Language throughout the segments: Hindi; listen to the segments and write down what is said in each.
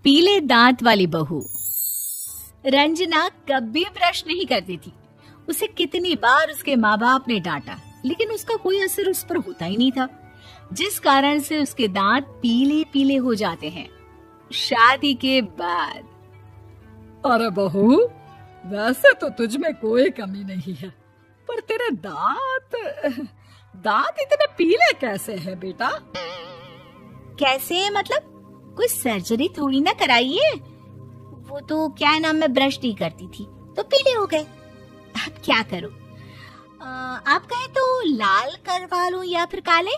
पीले दांत वाली बहू। रंजना कभी ब्रश नहीं करती थी। उसे कितनी बार उसके माँ बाप ने डांटा, लेकिन उसका कोई असर उस पर होता ही नहीं था, जिस कारण से उसके दांत पीले पीले हो जाते हैं। शादी के बाद। अरे बहू, वैसे तो तुझ में कोई कमी नहीं है, पर तेरे दांत इतने पीले कैसे हैं बेटा? कैसे मतलब? कोई सर्जरी थोड़ी ना कराइए। वो तो क्या नाम, मैं ब्रश नहीं करती थी तो पीले हो गए। अब क्या करूं? आप कहे तो लाल करवा लूं या फिर काले?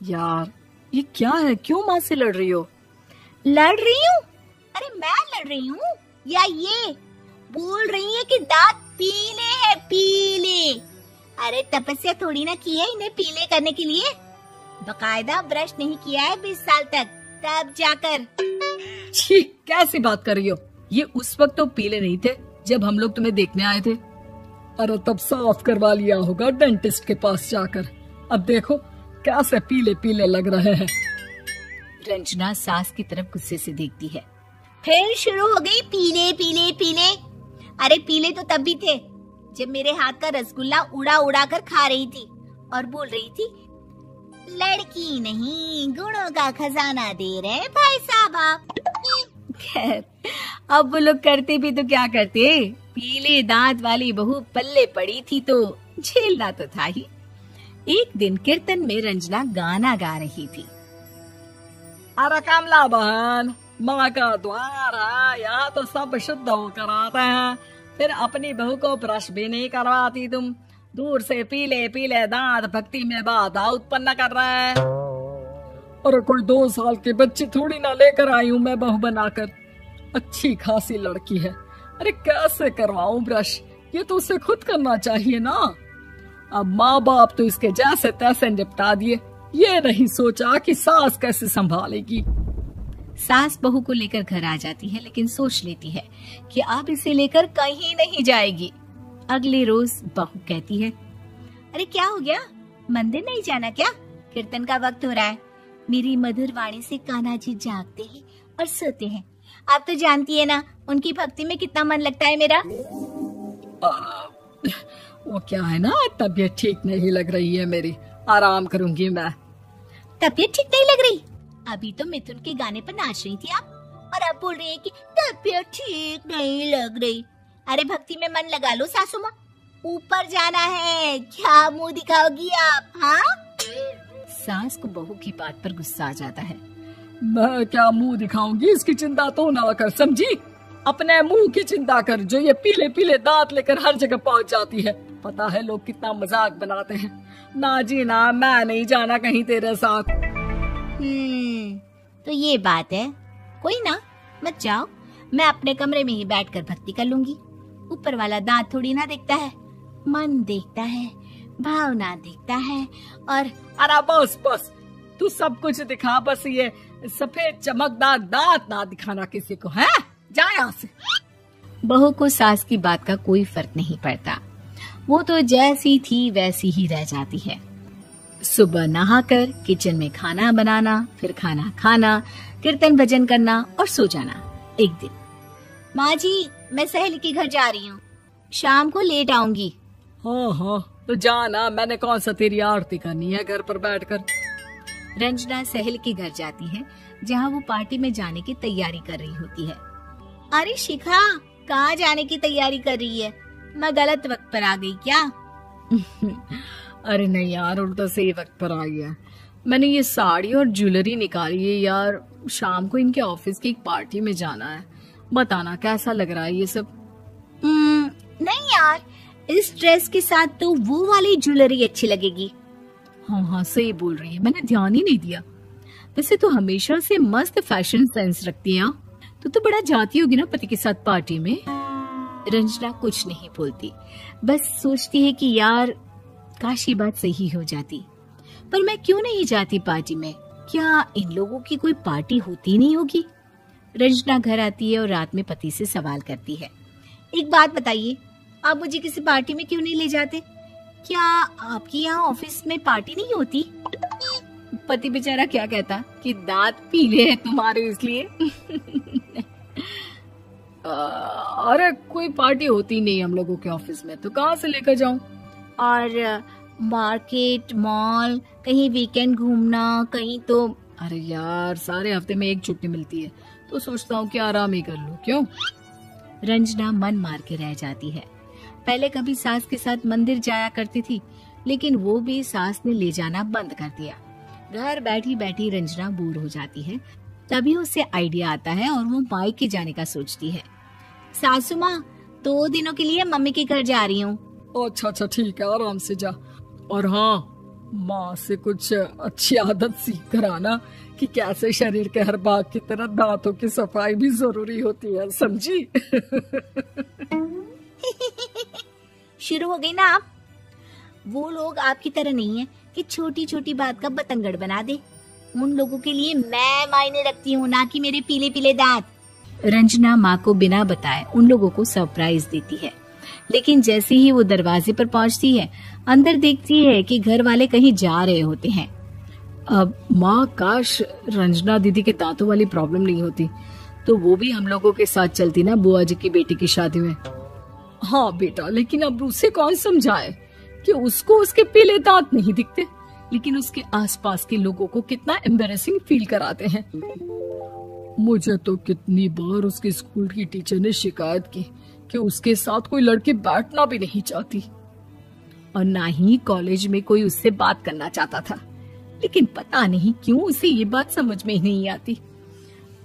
यार ये क्या है, क्यों माँ से लड़ रही हो? लड़ रही हूँ? अरे मैं लड़ रही हूँ या ये बोल रही है कि दांत पीले हैं, पीले। अरे तपस्या थोड़ी ना की है इन्हें पीले करने के लिए। बकायदा ब्रश नहीं किया है 20 साल तक, तब जाकर। छी, कैसी बात कर रही हो? ये उस वक्त तो पीले नहीं थे जब हम लोग तुम्हें देखने आए थे। अरे तब साफ करवा लिया होगा डेंटिस्ट के पास जाकर। अब देखो कैसे पीले पीले लग रहे हैं। रंजना सास की तरफ गुस्से से देखती है। फिर शुरू हो गई पीले पीले पीले। अरे पीले तो तब भी थे जब मेरे हाथ का रसगुल्ला उड़ा उड़ा कर खा रही थी और बोल रही थी, लड़की नहीं गुणों का खजाना दे रहे भाई साहब आप। खैर, अब वो लोग करते भी तो क्या करते, पीले दांत वाली बहू पल्ले पड़ी थी तो झेलना तो था ही। एक दिन कीर्तन में रंजना गाना गा रही थी। अरे कमला बहन, माँ का द्वार है, यहाँ तो सब शुद्ध होकर आते हैं, फिर अपनी बहू को ब्रश भी नहीं करवाती तुम। दूर से पीले पीले दांत भक्ति में बाधा उत्पन्न कर रहे हैं। अरे कोई 2 साल के बच्चे थोड़ी ना लेकर आई हूँ मैं बहू बनाकर। अच्छी खासी लड़की है, अरे कैसे करवाऊं ब्रश? ये तो उसे खुद करना चाहिए ना। अब माँ बाप तो इसके जैसे तैसे निपटा दिए, ये नहीं सोचा कि सास कैसे संभालेगी। सास बहू को लेकर घर आ जाती है, लेकिन सोच लेती है कि अब इसे लेकर कहीं नहीं जाएगी। अगले रोज बहू कहती है, अरे क्या हो गया, मंदिर नहीं जाना क्या? कीर्तन का वक्त हो रहा है। मेरी मधुर वाणी से कान्हा जी जागते हैं और सोते हैं। आप तो जानती है ना उनकी भक्ति में कितना मन लगता है मेरा। वो क्या है ना, तबीयत ठीक नहीं लग रही है मेरी, आराम करूंगी मैं। तबीयत ठीक नहीं लग रही? अभी तो मिथुन के गाने पर नाच रही थी आप, और अब बोल रही है कि तबीयत ठीक नहीं लग रही। अरे भक्ति में मन लगा लो सासू माँ, ऊपर जाना है, क्या मुंह दिखाओगी आप? हाँ? सास को बहू की बात पर गुस्सा आ जाता है। मैं क्या मुंह दिखाऊंगी, इसकी चिंता तो ना कर, समझी? अपने मुंह की चिंता कर, जो ये पीले पीले दांत लेकर हर जगह पहुंच जाती है। पता है लोग कितना मजाक बनाते हैं। ना जी ना, मैं नहीं जाना कहीं तेरे साथ। तो ये बात है, कोई ना, मत जाओ, मैं अपने कमरे में ही बैठकर भक्ति कर लूंगी। ऊपर वाला दांत थोड़ी ना देखता है, मन देखता है, भावना देखता है। और अरे बस बस, तू सब कुछ दिखा, बस ये सफेद चमकदार दांत ना दिखाना किसी को, है? जा यहाँ से। बहू को सास की बात का कोई फर्क नहीं पड़ता, वो तो जैसी थी वैसी ही रह जाती है। सुबह नहाकर किचन में खाना बनाना, फिर खाना खाना, कीर्तन भजन करना और सो जाना। एक दिन, माँ जी मैं सहेली के घर जा रही हूँ, शाम को लेट आऊंगी। हाँ हाँ तो जाना, मैंने कौन सा तेरी आरती करनी है घर पर बैठकर। रंजना सहेली के घर जाती है, जहाँ वो पार्टी में जाने की तैयारी कर रही होती है। अरे शिखा, कहाँ जाने की तैयारी कर रही है? मैं गलत वक्त पर आ गई क्या? अरे नहीं यार, उल्टा सही वक्त पर आई है। मैंने ये साड़ी और ज्वेलरी निकाली है यार, शाम को इनके ऑफिस की एक पार्टी में जाना है। बताना कैसा लग रहा है ये सब? नहीं यार, इस ड्रेस के साथ तो वो वाली ज्वेलरी अच्छी लगेगी। हाँ हाँ सही बोल रही है, मैंने ध्यान ही नहीं दिया। वैसे तो हमेशा से मस्त फैशन सेंस रखती है। तो बड़ा जाती होगी ना पति के साथ पार्टी में। रंजना कुछ नहीं बोलती, बस सोचती है कि यार काश ये बात सही हो जाती, पर मैं क्यों नहीं जाती पार्टी में? क्या इन लोगों की कोई पार्टी होती नहीं होगी? रंजना घर आती है और रात में पति से सवाल करती है, एक बात बताइए, आप मुझे किसी पार्टी में क्यों नहीं ले जाते? क्या आपकी यहाँ ऑफिस में पार्टी नहीं होती? पति बेचारा क्या कहता कि दांत पीले हैं तुम्हारे इसलिए। अरे कोई पार्टी होती नहीं हम लोगों के ऑफिस में, तो कहाँ से लेकर जाऊं? और मार्केट, मॉल, कहीं वीकेंड घूमना, कहीं तो। अरे यार सारे हफ्ते में एक छुट्टी मिलती है, तो सोचता हूँ कि आराम ही कर लूं। क्यों? रंजना मन मार के रह जाती है। पहले कभी सास के साथ मंदिर जाया करती थी, लेकिन वो भी सास ने ले जाना बंद कर दिया। घर बैठी बैठी रंजना बोर हो जाती है। तभी उसे आइडिया आता है और वो मायके जाने का सोचती है। सासू माँ, 2 दिनों के लिए मम्मी के घर जा रही हूँ। अच्छा ठीक है, आराम से जा। और हाँ, माँ से कुछ अच्छी आदत सीख कर आना कि कैसे शरीर के हर भाग की तरह दांतों की सफाई भी जरूरी होती है, समझी? शुरू हो गई ना आप। वो लोग आपकी तरह नहीं है कि छोटी छोटी बात का बतंगड़ बना दे। उन लोगों के लिए मैं मायने रखती हूँ, ना कि मेरे पीले पीले दांत। रंजना माँ को बिना बताए उन लोगों को सरप्राइज देती है, लेकिन जैसे ही वो दरवाजे पर पहुँचती है, अंदर देखती है कि घर वाले कहीं जा रहे होते हैं। अब माँ, काश रंजना दीदी के दांतों वाली प्रॉब्लम नहीं होती, तो वो भी हम लोगों के साथ चलती ना बुआ जी की बेटी की शादी में। हाँ बेटा, लेकिन अब उसे कौन समझाए कि उसको उसके पीले दांत नहीं दिखते, लेकिन उसके आसपास के लोगों को कितना एम्बैरेसिंग फील कराते हैं। मुझे तो कितनी बार उसके स्कूल की टीचर ने शिकायत की कि उसके साथ कोई लड़की बैठना भी नहीं चाहती, और ना ही कॉलेज में कोई उससे बात करना चाहता था। लेकिन पता नहीं क्यों उसे ये बात समझ में ही नहीं आती।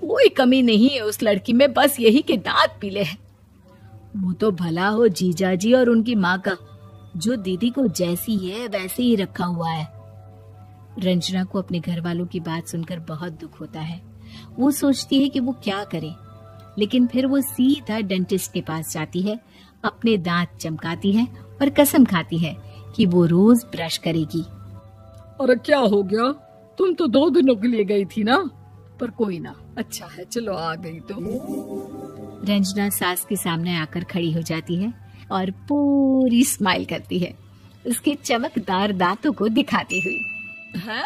कोई कमी नहीं है उस लड़की में, बस यही कि दांत पीले हैं। वो तो भला हो जीजा जी और उनकी माँ का, जो दीदी को जैसी है वैसे ही रखा हुआ है। रंजना को अपने घर वालों की बात सुनकर बहुत दुख होता है। वो सोचती है कि वो क्या करे, लेकिन फिर वो सीधा डेंटिस्ट के पास जाती है, अपने दांत चमकाती है और कसम खाती है कि वो रोज ब्रश करेगी। अरे क्या हो गया? तुम तो 2 दिनों के लिए गई थी ना, पर कोई ना, अच्छा है, चलो आ गई तो। रंजना सास के सामने आकर खड़ी हो जाती है और पूरी स्माइल करती है, उसके चमकदार दांतों को दिखाती हुई। है?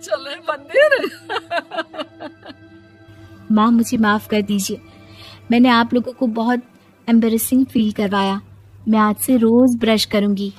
चले मंदिर। माँ, मुझे माफ कर दीजिए, मैंने आप लोगों को बहुत एम्बैरेसिंग फील करवाया। मैं आज से रोज ब्रश करूंगी।